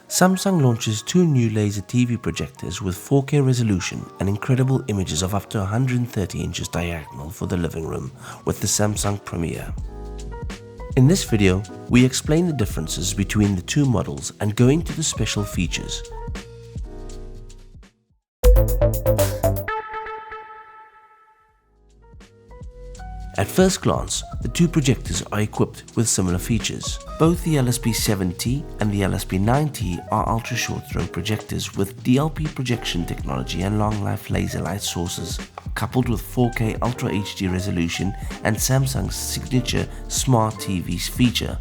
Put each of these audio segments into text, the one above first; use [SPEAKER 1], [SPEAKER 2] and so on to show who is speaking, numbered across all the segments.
[SPEAKER 1] Samsung launches two new laser TV projectors with 4K resolution and incredible images of up to 130 inches diagonal for the living room with the Samsung Premiere. In this video, we explain the differences between the two models and go into the special features. At first glance, the two projectors are equipped with similar features. Both the LSP7T and the LSP9T are ultra-short throw projectors with DLP projection technology and long-life laser light sources, coupled with 4K Ultra HD resolution and Samsung's signature Smart TVs feature.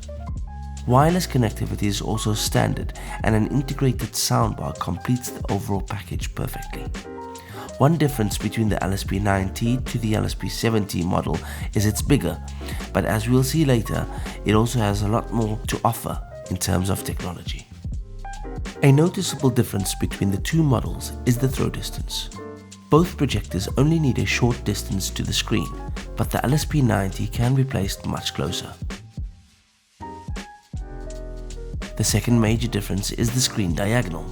[SPEAKER 1] Wireless connectivity is also standard, and an integrated soundbar completes the overall package perfectly. One difference between the LSP9T to the LSP7T model is it's bigger, but as we'll see later, it also has a lot more to offer in terms of technology. A noticeable difference between the two models is the throw distance. Both projectors only need a short distance to the screen, but the LSP9T can be placed much closer. The second major difference is the screen diagonal.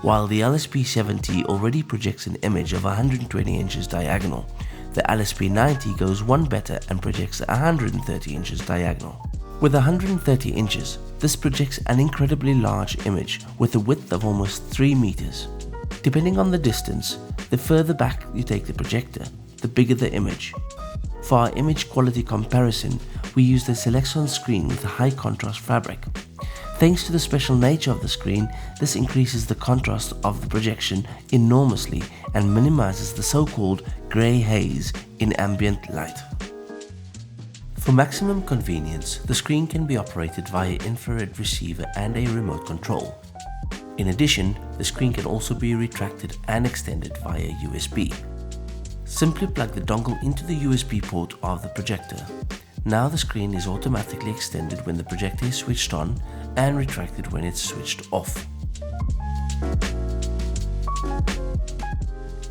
[SPEAKER 1] While the LSP7T already projects an image of 120 inches diagonal, the LSP9T goes one better and projects 130 inches diagonal. With 130 inches, this projects an incredibly large image with a width of almost 3 meters. Depending on the distance, the further back you take the projector, the bigger the image. For our image quality comparison, we used a Selection screen with a high contrast fabric. Thanks to the special nature of the screen, this increases the contrast of the projection enormously and minimizes the so-called grey haze in ambient light. For maximum convenience, the screen can be operated via infrared receiver and a remote control. In addition, the screen can also be retracted and extended via USB. Simply plug the dongle into the USB port of the projector. Now the screen is automatically extended when the projector is switched on and retracted when it's switched off.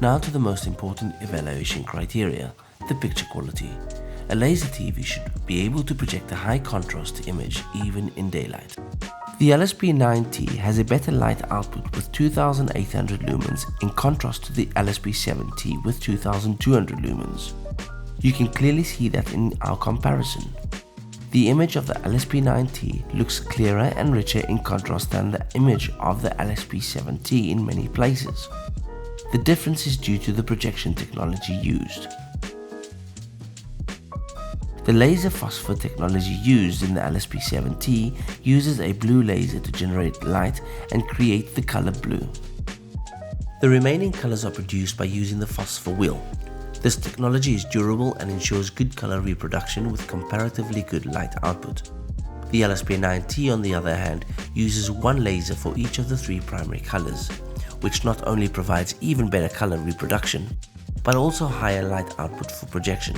[SPEAKER 1] Now to the most important evaluation criteria, the picture quality. A laser TV should be able to project a high contrast image even in daylight. The LSP9T has a better light output with 2800 lumens in contrast to the LSP7T with 2200 lumens. You can clearly see that in our comparison. The image of the LSP9T looks clearer and richer in contrast than the image of the LSP7T in many places. The difference is due to the projection technology used. The laser phosphor technology used in the LSP7T uses a blue laser to generate light and create the color blue. The remaining colors are produced by using the phosphor wheel. This technology is durable and ensures good color reproduction with comparatively good light output. The LSP9T, on the other hand, uses one laser for each of the 3 primary colors, which not only provides even better color reproduction, but also higher light output for projection.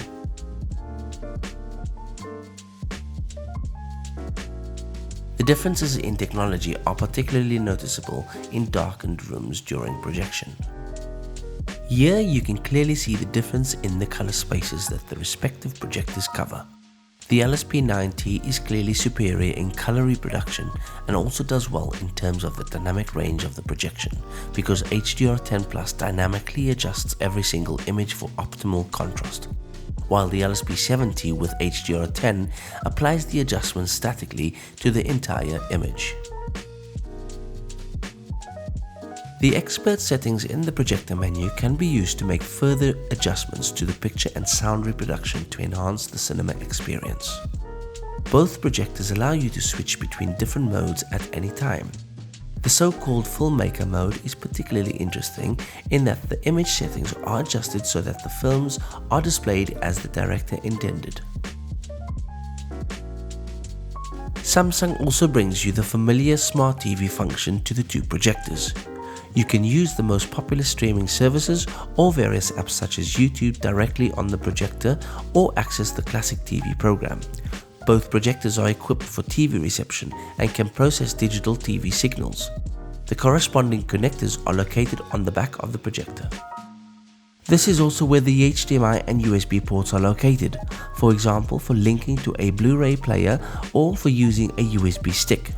[SPEAKER 1] The differences in technology are particularly noticeable in darkened rooms during projection. Here you can clearly see the difference in the color spaces that the respective projectors cover. The LSP9T is clearly superior in color reproduction and also does well in terms of the dynamic range of the projection because HDR10 Plus dynamically adjusts every single image for optimal contrast, while the LSP7T with HDR10 applies the adjustment statically to the entire image. The expert settings in the projector menu can be used to make further adjustments to the picture and sound reproduction to enhance the cinema experience. Both projectors allow you to switch between different modes at any time. The so-called filmmaker mode is particularly interesting in that the image settings are adjusted so that the films are displayed as the director intended. Samsung also brings you the familiar Smart TV function to the two projectors. You can use the most popular streaming services or various apps such as YouTube directly on the projector or access the classic TV program. Both projectors are equipped for TV reception and can process digital TV signals. The corresponding connectors are located on the back of the projector. This is also where the HDMI and USB ports are located, for example for linking to a Blu-ray player or for using a USB stick.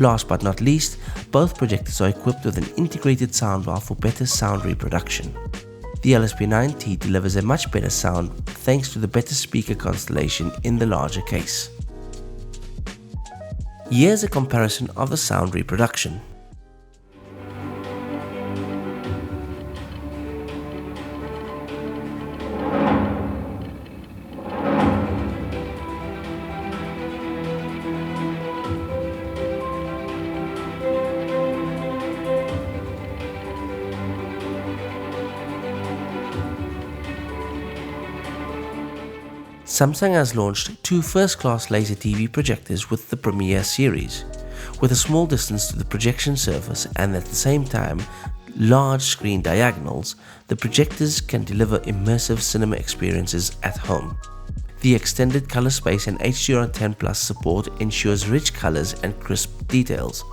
[SPEAKER 1] Last but not least, both projectors are equipped with an integrated soundbar for better sound reproduction. The LSP9T delivers a much better sound thanks to the better speaker constellation in the larger case. Here's a comparison of the sound reproduction. Samsung has launched two first-class laser TV projectors with the Premiere series. With a small distance to the projection surface and at the same time large screen diagonals, the projectors can deliver immersive cinema experiences at home. The extended color space and HDR10+ support ensures rich colors and crisp details.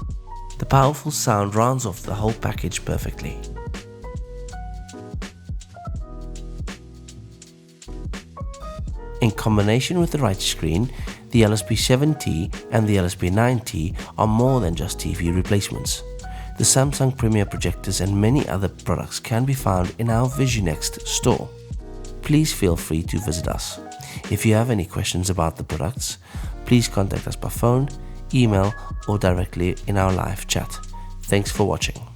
[SPEAKER 1] The powerful sound rounds off the whole package perfectly. In combination with the right screen, the LSP7T and the LSP9T are more than just TV replacements. The Samsung Premiere projectors and many other products can be found in our visunext store. Please feel free to visit us. If you have any questions about the products, please contact us by phone, email or directly in our live chat. Thanks for watching.